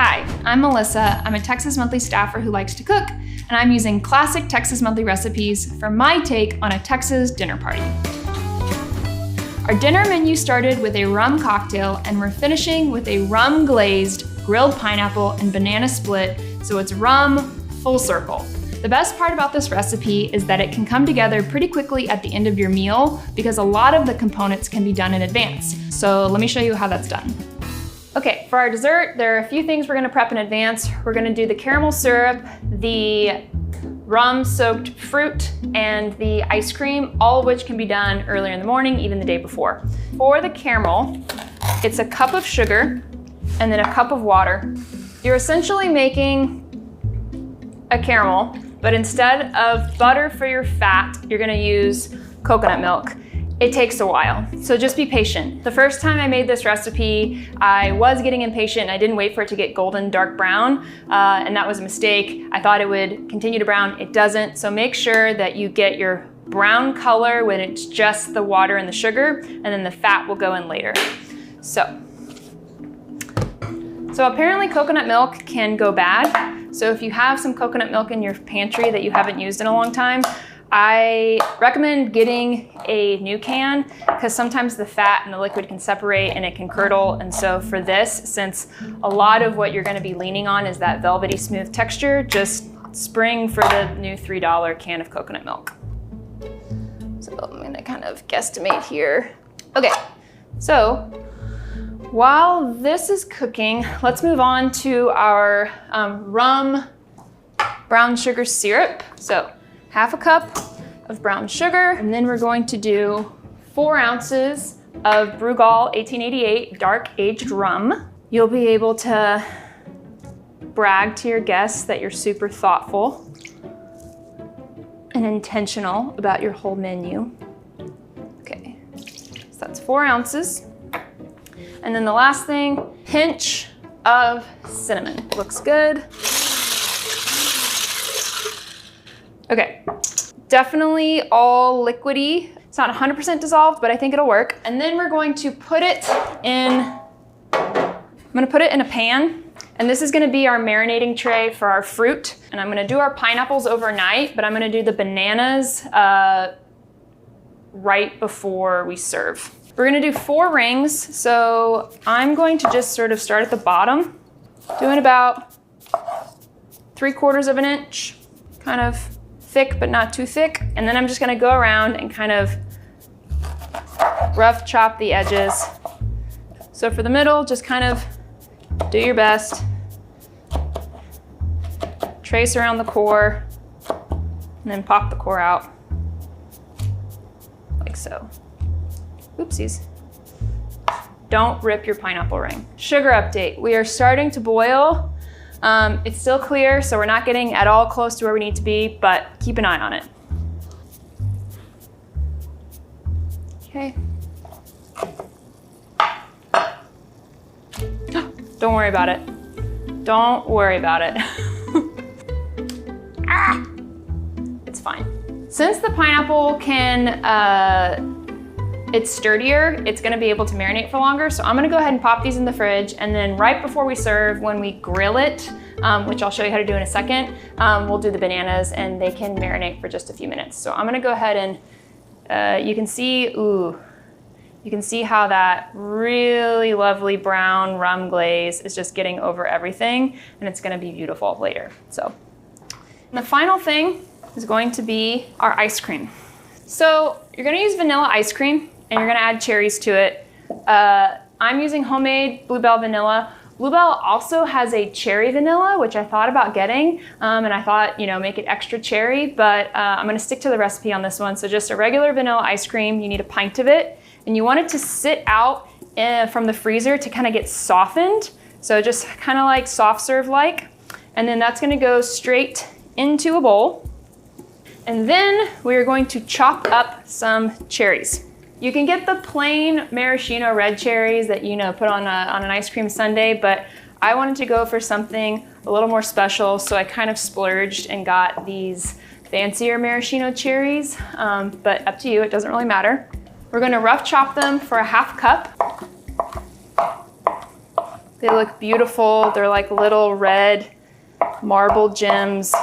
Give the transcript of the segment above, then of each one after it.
Hi, I'm Melissa. I'm a Texas Monthly staffer who likes to cook, and I'm using classic Texas Monthly recipes for my take on a Texas dinner party. Our dinner menu started with a rum cocktail, and we're finishing with a rum-glazed grilled pineapple and banana split, so it's rum full circle. The best part about this recipe is that it can come together pretty quickly at the end of your meal because a lot of the components can be done in advance. So let me show you how that's done. Okay, for our dessert, there are a few things we're gonna prep in advance. We're gonna do the caramel syrup, the rum-soaked fruit, and the ice cream, all of which can be done earlier in the morning, even the day before. For the caramel, it's a cup of sugar and then a cup of water. You're essentially making a caramel, but instead of butter for your fat, you're gonna use coconut milk. It takes a while, so just be patient. The first time I made this recipe, I was getting impatient and I didn't wait for it to get golden dark brown, and that was a mistake. I thought it would continue to brown, it doesn't, so make sure that you get your brown color when it's just the water and the sugar, and then the fat will go in later. So apparently coconut milk can go bad, so if you have some coconut milk in your pantry that you haven't used in a long time, I recommend getting a new can because sometimes the fat and the liquid can separate and it can curdle. And so for this, since a lot of what you're going to be leaning on is that velvety smooth texture, just spring for the new $3 can of coconut milk. So I'm going to kind of guesstimate here. Okay, so while this is cooking, let's move on to our rum brown sugar syrup. So half a cup of brown sugar, and then we're going to do 4 ounces of Brugal 1888 dark aged rum. You'll be able to brag to your guests that you're super thoughtful and intentional about your whole menu. Okay, so that's 4 ounces. And then the last thing, pinch of cinnamon. Looks good. Okay, definitely all liquidy. It's not 100% dissolved, but I think it'll work. And then we're going to put it in, I'm gonna put it in a pan, and this is gonna be our marinating tray for our fruit. And I'm gonna do our pineapples overnight, but I'm gonna do the bananas right before we serve. We're gonna do 4 rings, so I'm going to just sort of start at the bottom, doing about 3/4 of an inch, kind of thick but not too thick, and then I'm just gonna go around and kind of rough chop the edges. So for the middle, just kind of do your best. Trace around the core, and then pop the core out, like so. Oopsies. Don't rip your pineapple ring. Sugar update, we are starting to boil. It's still clear, so we're not getting at all close to where we need to be, but keep an eye on it. Okay. Don't worry about it. Don't worry about it. Ah! It's fine. Since the pineapple it's sturdier, it's gonna be able to marinate for longer, so I'm gonna go ahead and pop these in the fridge, and then right before we serve, when we grill it, which I'll show you how to do in a second, we'll do the bananas and they can marinate for just a few minutes. So I'm gonna go ahead and you can see how that really lovely brown rum glaze is just getting over everything, and it's gonna be beautiful later. So, and the final thing is going to be our ice cream. So you're gonna use vanilla ice cream, and you're gonna add cherries to it. I'm using homemade Bluebell vanilla. Bluebell also has a cherry vanilla, which I thought about getting, and I thought, make it extra cherry, but I'm gonna stick to the recipe on this one. So just a regular vanilla ice cream, you need a pint of it, and you want it to sit out from the freezer to kind of get softened. So just kind of like soft serve like, and then that's gonna go straight into a bowl. And then we're going to chop up some cherries. You can get the plain maraschino red cherries that put on an ice cream sundae, but I wanted to go for something a little more special, so I kind of splurged and got these fancier maraschino cherries, but up to you, it doesn't really matter. We're gonna rough chop them for a 1/2 cup. They look beautiful. They're like little red marble gems.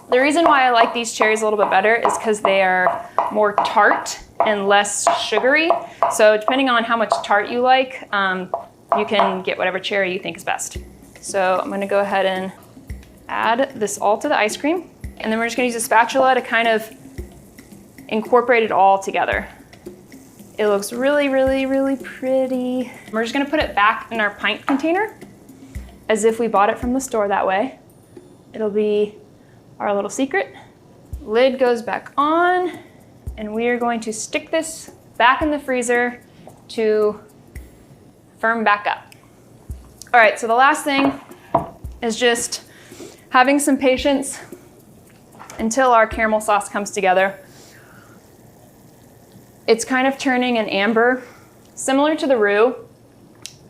The reason why I like these cherries a little bit better is because they are more tart and less sugary. So depending on how much tart you like, you can get whatever cherry you think is best. So I'm gonna go ahead and add this all to the ice cream. And then we're just gonna use a spatula to kind of incorporate it all together. It looks really, really, really pretty. We're just gonna put it back in our pint container as if we bought it from the store that way. It'll be our little secret. Lid goes back on, and we are going to stick this back in the freezer to firm back up. All right, so the last thing is just having some patience until our caramel sauce comes together. It's kind of turning an amber, similar to the roux.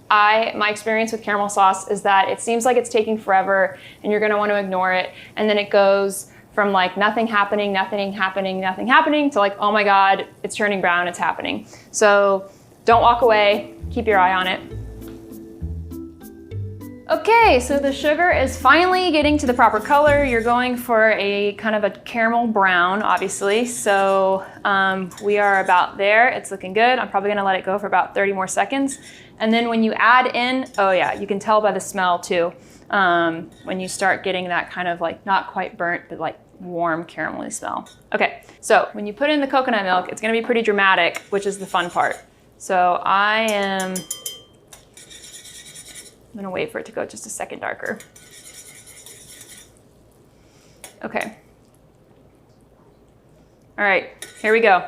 My experience with caramel sauce is that it seems like it's taking forever and you're gonna want to ignore it. And then it goes from like nothing happening to like, oh my God, it's turning brown, it's happening. So don't walk away, keep your eye on it. Okay, so the sugar is finally getting to the proper color. You're going for a kind of a caramel brown, obviously. So we are about there. It's looking good. I'm probably gonna let it go for about 30 more seconds. And then when you add in, oh yeah, you can tell by the smell too, when you start getting that kind of like not quite burnt, but like warm caramelly smell. Okay, so when you put in the coconut milk, it's gonna be pretty dramatic, which is the fun part. So I'm gonna wait for it to go just a second darker. Okay. All right, here we go.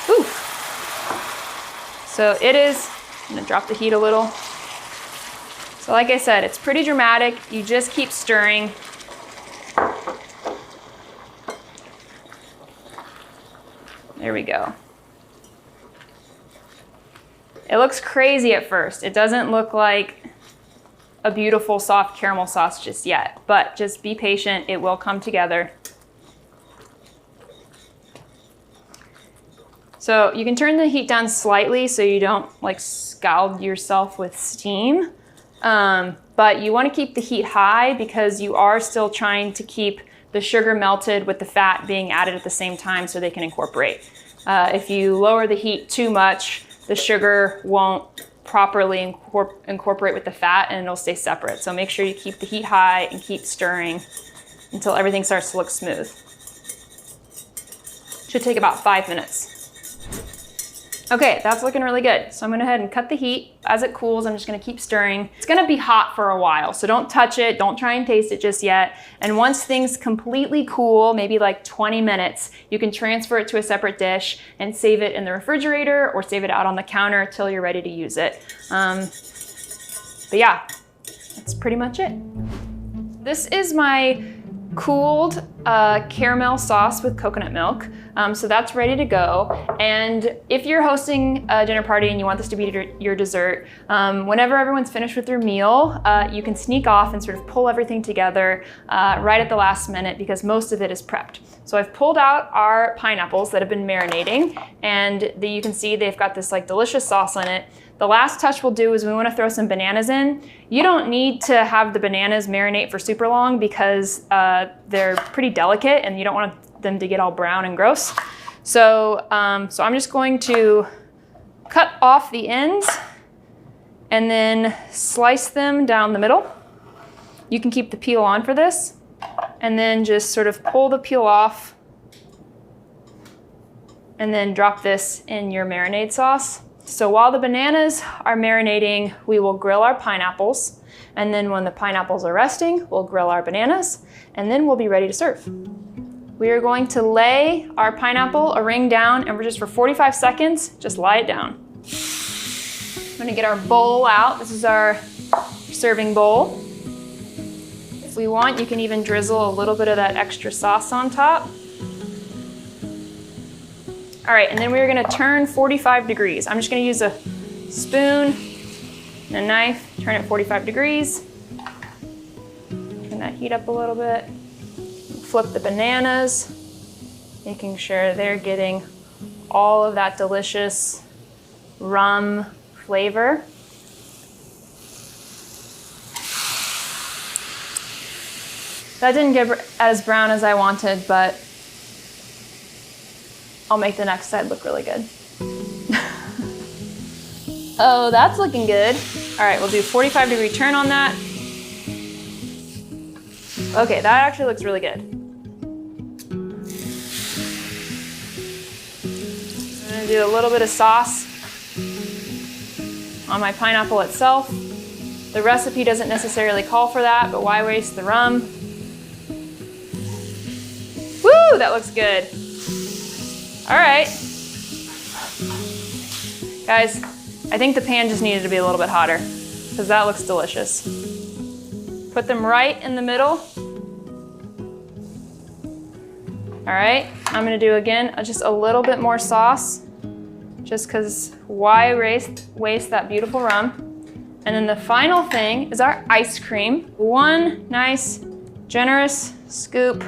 Ooh. So it is, I'm gonna drop the heat a little. So like I said, it's pretty dramatic. You just keep stirring. There we go. It looks crazy at first. It doesn't look like a beautiful soft caramel sauce just yet, but just be patient, it will come together. So you can turn the heat down slightly so you don't like scald yourself with steam, but you want to keep the heat high because you are still trying to keep the sugar melted with the fat being added at the same time so they can incorporate. If you lower the heat too much, the sugar won't properly incorporate with the fat and it'll stay separate. So make sure you keep the heat high and keep stirring until everything starts to look smooth. Should take about 5 minutes. Okay, that's looking really good. So I'm gonna go ahead and cut the heat. As it cools, I'm just gonna keep stirring. It's gonna be hot for a while, so don't touch it, don't try and taste it just yet. And once things completely cool, maybe like 20 minutes, you can transfer it to a separate dish and save it in the refrigerator or save it out on the counter till you're ready to use it. But yeah, that's pretty much it. This is my cooled caramel sauce with coconut milk. So that's ready to go. And if you're hosting a dinner party and you want this to be your dessert, whenever everyone's finished with their meal, you can sneak off and sort of pull everything together right at the last minute because most of it is prepped. So I've pulled out our pineapples that have been marinating, and you can see they've got this like delicious sauce on it. The last touch we'll do is we want to throw some bananas in. You don't need to have the bananas marinate for super long because they're pretty delicate and you don't want them to get all brown and gross. So I'm just going to cut off the ends and then slice them down the middle. You can keep the peel on for this and then just sort of pull the peel off and then drop this in your marinade sauce. So while the bananas are marinating, we will grill our pineapples. And then when the pineapples are resting, we'll grill our bananas, and then we'll be ready to serve. We are going to lay our pineapple a ring down, and we're just for 45 seconds, just lie it down. I'm gonna get our bowl out. This is our serving bowl. If we want, you can even drizzle a little bit of that extra sauce on top. All right, and then we're gonna turn 45 degrees. I'm just gonna use a spoon and a knife, turn it 45 degrees. Turn that heat up a little bit. Flip the bananas, making sure they're getting all of that delicious rum flavor. That didn't get as brown as I wanted, but I'll make the next side look really good. Oh, that's looking good. All right, we'll do 45-degree turn on that. Okay, that actually looks really good. I'm gonna do a little bit of sauce on my pineapple itself. The recipe doesn't necessarily call for that, but why waste the rum? Woo, that looks good. All right. Guys, I think the pan just needed to be a little bit hotter because that looks delicious. Put them right in the middle. All right, I'm gonna do again, just a little bit more sauce, just because why waste that beautiful rum? And then the final thing is our ice cream. One nice, generous scoop.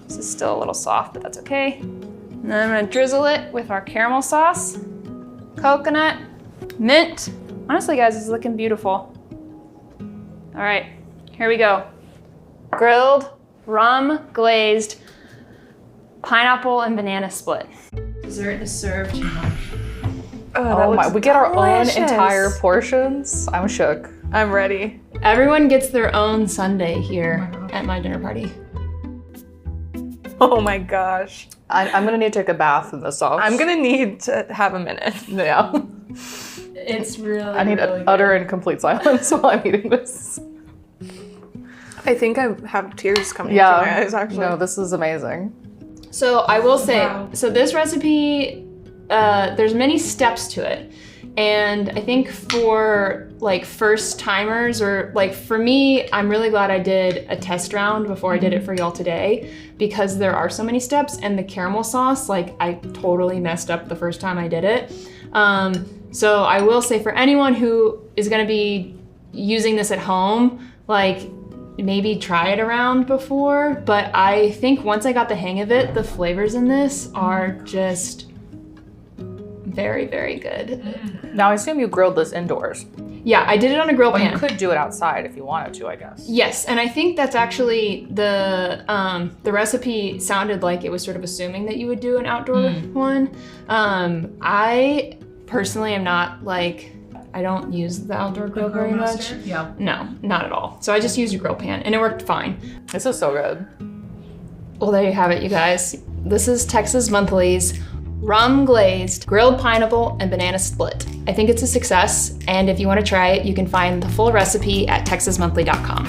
This is still a little soft, but that's okay. And then I'm gonna drizzle it with our caramel sauce, coconut, mint. Honestly, guys, this is looking beautiful. All right, here we go. Grilled, rum glazed, pineapple and banana split. Dessert is served. Oh my, we get our own entire portions. I'm shook. I'm ready. Everyone gets their own sundae here at my dinner party. Oh my gosh. I'm gonna need to take a bath in this sauce. I'm gonna need to have a minute. Yeah. It's really, I need utter and complete silence while I'm eating this. I think I have tears coming to my eyes, actually. No, this is amazing. So I will say, so this recipe, there's many steps to it. And I think for like first timers or like for me, I'm really glad I did a test round before I did it for y'all today because there are so many steps and the caramel sauce, like I totally messed up the first time I did it. So I will say for anyone who is gonna be using this at home, like maybe try it around before, but I think once I got the hang of it, the flavors in this are just very, very good. Now I assume you grilled this indoors. Yeah, I did it on a grill pan. You could do it outside if you wanted to, I guess. Yes, and I think that's actually the recipe sounded like it was sort of assuming that you would do an outdoor one. I personally am not like, I don't use the outdoor grill very much. Yeah. No, not at all. So I just used a grill pan and it worked fine. This is so good. Well, there you have it, you guys. This is Texas Monthly's rum glazed, grilled pineapple, and banana split. I think it's a success, and if you want to try it, you can find the full recipe at texasmonthly.com.